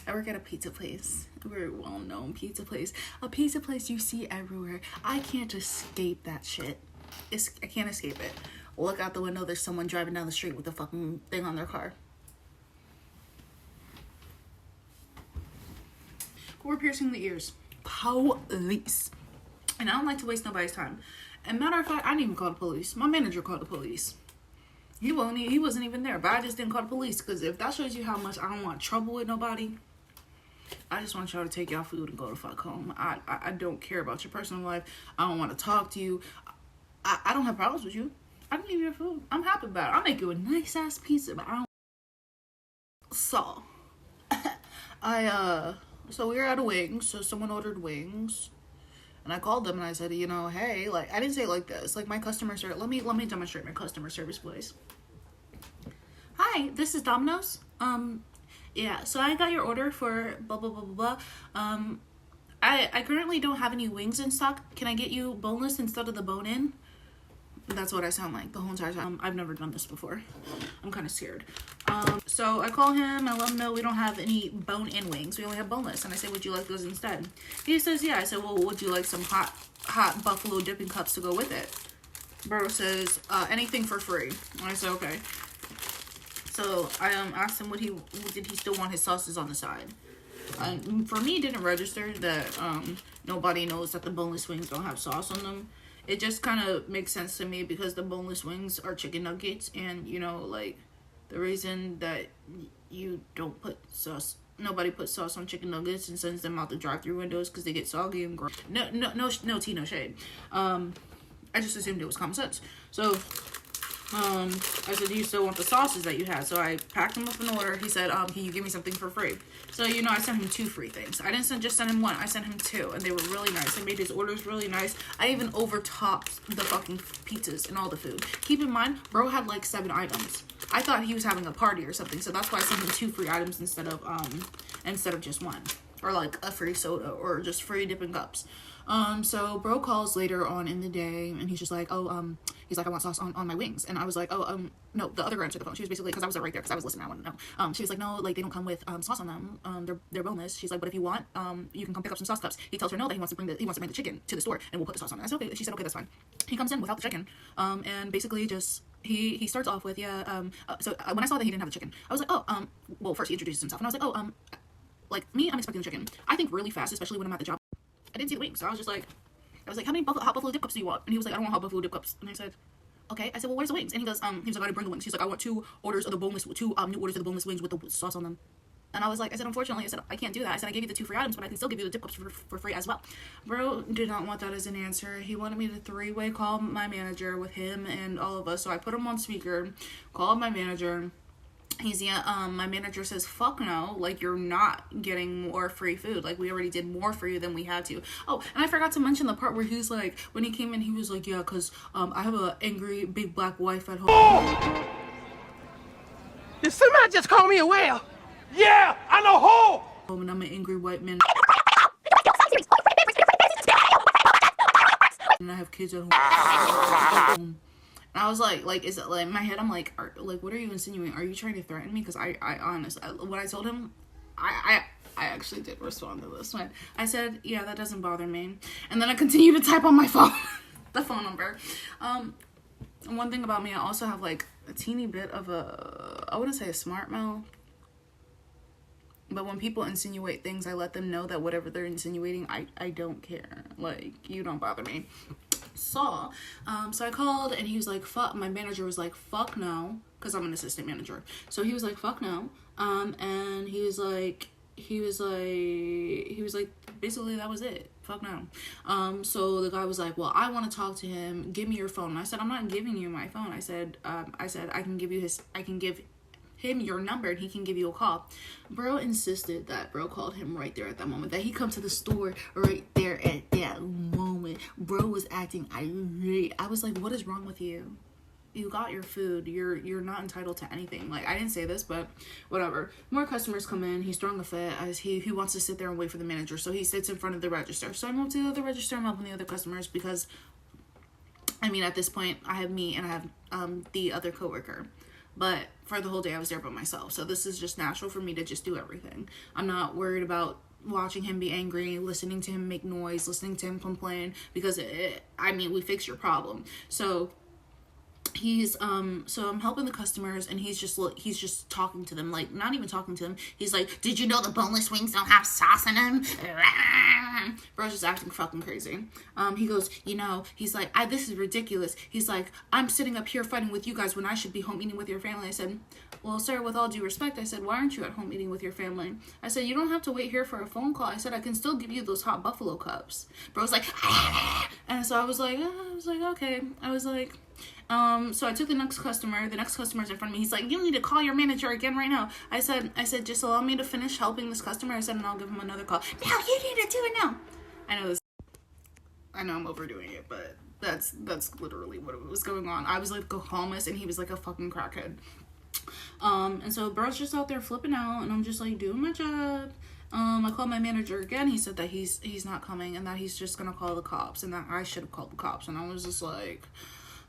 I work at a pizza place, a very well-known pizza place, a pizza place you see everywhere. I can't escape that shit. I can't escape it. Look out the window, there's someone driving down the street with a fucking thing on their car. We're piercing the ears. Police. And I don't like to waste nobody's time. And matter of fact, I didn't even call the police. My manager called the police. He wasn't even there, but I just didn't call the police, because if that shows you how much I don't want trouble with nobody, I just want y'all to take y'all food and go the fuck home. I don't care about your personal life. I don't want to talk to you. I don't have problems with you. I can give you your food. I'm happy about it. I'll make you a nice ass pizza, but I don't. So, so we were at a Wings, so someone ordered wings. And I called them and I said, you know, hey, like, I didn't say it like this. Like, my customer service, let me demonstrate my customer service voice. Hi, this is Domino's. Yeah, so I got your order for blah, blah, blah, blah, blah. I currently don't have any wings in stock. Can I get you boneless instead of the bone-in? That's what I sound like the whole entire time. I've never done this before. I'm kind of scared. So I call him, I let him know we don't have any bone-in wings. We only have boneless. And I say, would you like those instead? He says, yeah. I said, well, would you like some hot buffalo dipping cups to go with it? Bro says, anything for free. And I said, okay. So I asked him, did he still want his sauces on the side? For me, it didn't register that nobody knows that the boneless wings don't have sauce on them. It just kind of makes sense to me because the boneless wings are chicken nuggets, and you know, like, the reason that you don't put sauce, nobody puts sauce on chicken nuggets and sends them out the drive-through windows because they get soggy and gross. No tea, no shade. I just assumed it was common sense. So I said, do you still want the sauces that you had? So I packed him up an order. He said, can you give me something for free? So, you know, I sent him 2 free things. I didn't just send him 1. I sent him 2, and they were really nice. They made his orders really nice. I even overtopped the fucking pizzas and all the food. Keep in mind, bro had like 7 items. I thought he was having a party or something, so that's why I sent him 2 free items instead of just 1. Or like a free soda or just free dipping cups. So bro calls later on in the day, and he's just like, he's like, I want sauce on my wings. And I was like, no, the other girl answered the phone. She was basically, because I was right there, because I was listening, I wanted to know. She was like, no, like, they don't come with sauce on them. They're boneless. She's like, but if you want, you can come pick up some sauce cups. He tells her no, that he wants to bring the chicken to the store, and we'll put the sauce on it. I said, okay. She said, okay, that's fine. He comes in without the chicken, and basically just, he starts off with, so when I saw that he didn't have the chicken, I was like, well, first he introduces himself, and I was like, like, me, I'm expecting the chicken. I think really fast, especially when I'm at the job. I didn't see the wings, so I was like, how many hot buffalo dip cups do you want? And he was like, I don't want hot buffalo dip cups. And I said, okay. I said, well, where's the wings? And he goes, he was like, I didn't bring the wings. He's like, I want 2 orders of the boneless, 2 new orders of the boneless wings with the sauce on them. And I was like, unfortunately, I can't do that. I said, I gave you the 2 free items, but I can still give you the dip cups for free as well. Bro did not want that as an answer. He wanted me to 3-way call my manager with him and all of us. So I put him on speaker, called my manager. My manager says, fuck no, like, you're not getting more free food. Like, we already did more for you than we had to. Oh, and I forgot to mention the part where he's like, when he came in, he was like, yeah, because I have an angry big black wife at home. Oh! Did somebody just call me a whale? Yeah, I know who! And I'm an angry white man. And I have kids at home. And I was like, is it, like, in my head, I'm like, what are you insinuating? Are you trying to threaten me? Because I honestly, what I told him, I actually did respond to this one. I said, yeah, that doesn't bother me. And then I continue to type on my phone, the phone number. One thing about me, I also have, like, a teeny bit of I wouldn't say a smart mouth. But when people insinuate things, I let them know that whatever they're insinuating, I don't care. Like, you don't bother me. So I called, and he was like, fuck, my manager was like, fuck no, because I'm an assistant manager. So he was like, fuck no. And he was like, basically that was it. Fuck no. So the guy was like, well, I want to talk to him. Give me your phone. And I said, I'm not giving you my phone. I said, I can give him your number and he can give you a call. Bro insisted that bro called him right there at that moment, that he come to the store right there at that moment. Bro was acting irate. I was like, what is wrong with you? You got your food. You're not entitled to anything. Like, I didn't say this, but whatever. More customers come in. He's throwing a fit as he wants to sit there and wait for the manager. So he sits in front of the register. So I move to the other register. I'm helping the other customers because, I mean, at this point, I have me and I have the other coworker. But for the whole day I was there by myself. So this is just natural for me to just do everything. I'm not worried about watching him be angry, listening to him make noise, listening to him complain, because we fix your problem. So so I'm helping the customers, and he's just talking to them, like, not even talking to them. He's like, did you know the boneless wings don't have sauce in them? Bro's just acting fucking crazy. He goes, he's like, this is ridiculous. He's like, I'm sitting up here fighting with you guys when I should be home eating with your family. I said, well, sir, with all due respect, I said, why aren't you at home eating with your family? I said, you don't have to wait here for a phone call. I said, I can still give you those hot buffalo cups. Bro's like, and so I was like, okay. I was like, so I took the next customer. The next customer's in front of me. He's like, you need to call your manager again right now. I said, just allow me to finish helping this customer. I said, and I'll give him another call. No, you need to do it now. I know I'm overdoing it, but that's literally what was going on. I was like the calmest, and he was like a fucking crackhead. And so bro's just out there flipping out, and I'm just like doing my job. I called my manager again. He said that he's not coming, and that he's just gonna call the cops, and that I should have called the cops. And I was just like,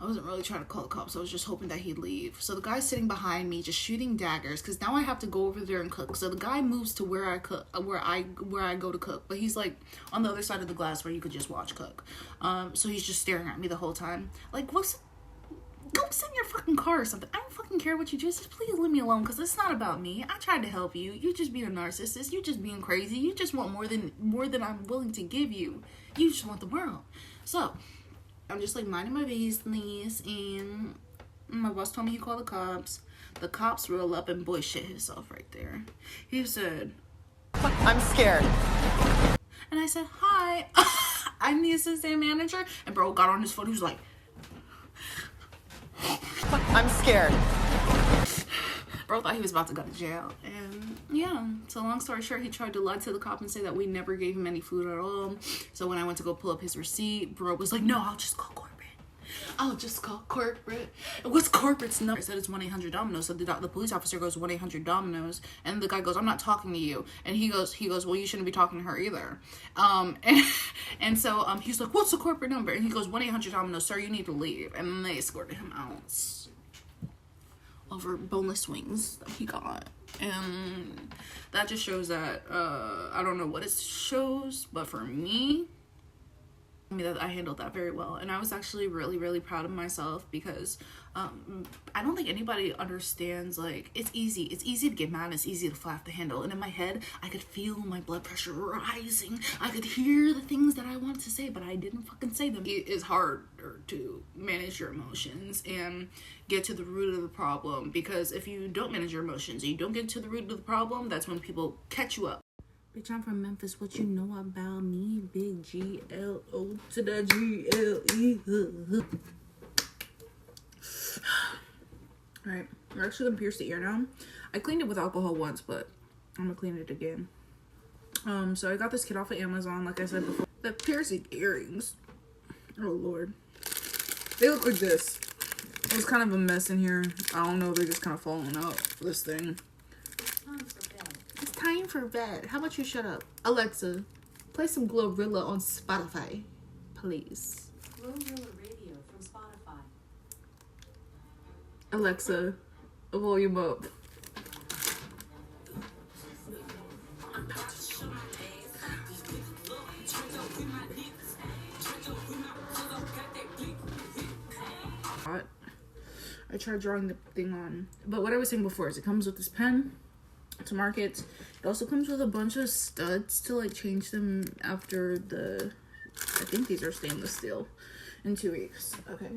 I wasn't really trying to call the cops. I was just hoping that he'd leave. So the guy's sitting behind me, just shooting daggers, because now I have to go over there and cook. So the guy moves to where I cook, where I go to cook, but he's like on the other side of the glass where you could just watch cook. So he's just staring at me the whole time. Like, go sit in your fucking car or something. I don't fucking care what you do. Just please leave me alone, because it's not about me. I tried to help you. You just being a narcissist. You just being crazy. You just want more than I'm willing to give you. You just want the world. So I'm just like minding my business, and my boss told me he called the cops. The cops roll up, and boy shit himself right there. He said, I'm scared. And I said, hi, I'm the assistant manager. And bro got on his phone. He was like, I'm scared. Bro thought he was about to go to jail. And yeah, so long story short, he tried to lie to the cop and say that we never gave him any food at all. So when I went to go pull up his receipt, bro was like, no, I'll just call corporate. And what's corporate's number? I said it's 1-800-Domino's. So the police officer goes 1-800-Domino's, and the guy goes, I'm not talking to you. And he goes, well, you shouldn't be talking to her either. And so he's like, what's the corporate number? And he goes, 1-800-Domino's, sir, you need to leave. And then they escorted him out over boneless wings that he got. And that just shows that I don't know what it shows, but for me, that I handled that very well. And I was actually really, really proud of myself, because I don't think anybody understands, like, it's easy to get mad, it's easy to flap the handle. And in my head, I could feel my blood pressure rising. I could hear the things that I wanted to say, but I didn't fucking say them. It is harder to manage your emotions and get to the root of the problem, because if you don't manage your emotions, you don't get to the root of the problem, that's when people catch you up. Bitch, I'm from Memphis. What you know about me? Big G-L-O to the G-L-E. Alright, we're actually gonna pierce the ear now. I cleaned it with alcohol once, but I'm gonna clean it again. So I got this kit off of Amazon, like I said before. The piercing earrings. Oh lord. They look like this. It was kind of a mess in here. I don't know, they're just kind of falling out, this thing. It's time for bed. How about you shut up? Alexa, play some Glorilla on Spotify, please. Glorilla Radio from Spotify. Alexa, volume up. I tried drawing the thing on, but what I was saying before is it comes with this pen to mark it. It also comes with a bunch of studs to like change them after I think these are stainless steel, in 2 weeks. Okay,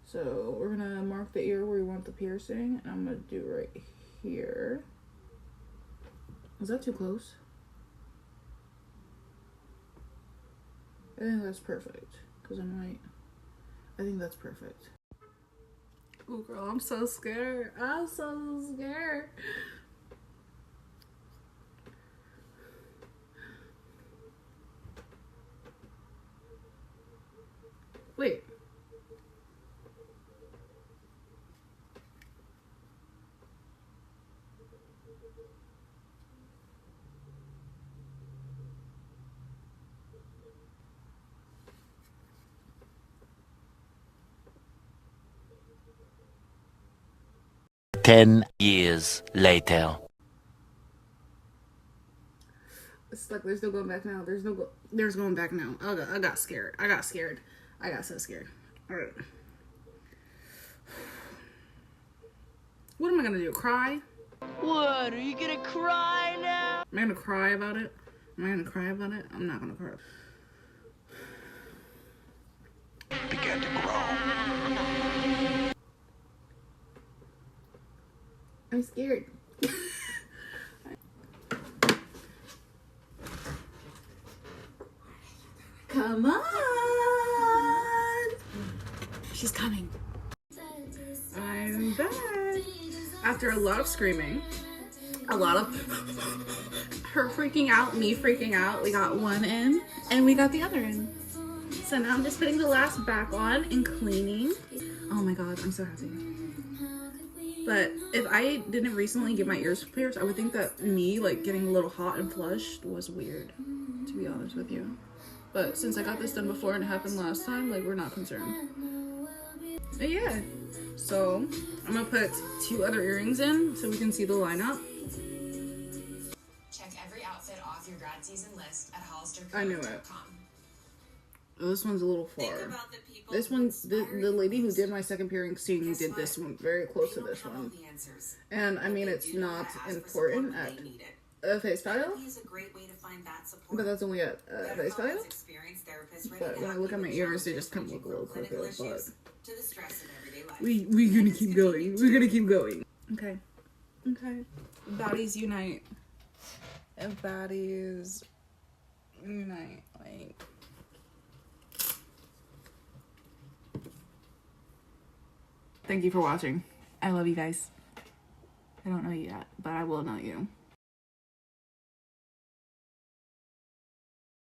so we're gonna mark the ear where we want the piercing, and I'm gonna do right here. Is that too close? I think that's perfect, because I think that's perfect. Oh girl, I'm so scared. I'm so scared. Wait. 10 years later. It's like there's no going back now. There's going back now. I got scared. I got so scared. All right. What am I gonna do? Cry? What, are you gonna cry now? Am I gonna cry about it? Am I gonna cry about it? I'm not gonna cry. Began to grow. I'm scared. Come on! She's coming. I'm back. After a lot of screaming, a lot of her freaking out, me freaking out, we got one in and we got the other in. So now I'm just putting the last back on and cleaning. Oh my god, I'm so happy. But if I didn't recently get my ears pierced, I would think that me like getting a little hot and flushed was weird, to be honest with you. But since I got this done before and it happened last time, like we're not concerned. But yeah, so I'm gonna put 2 other earrings in so we can see the lineup. Check every outfit off your grad season list at I knew it. hollistercurve.com. Oh, this one's a little far. This one, the lady who did my second piercing did this one very close to this one. And I mean, it's not important at face value, but that's only at face value. But when I look at my ears, they just kind of look a little crooked. But we're gonna keep going. We're gonna keep going. Okay. Baddies unite. If baddies unite, like. Thank you for watching. I love you guys. I don't know you yet, but I will know you.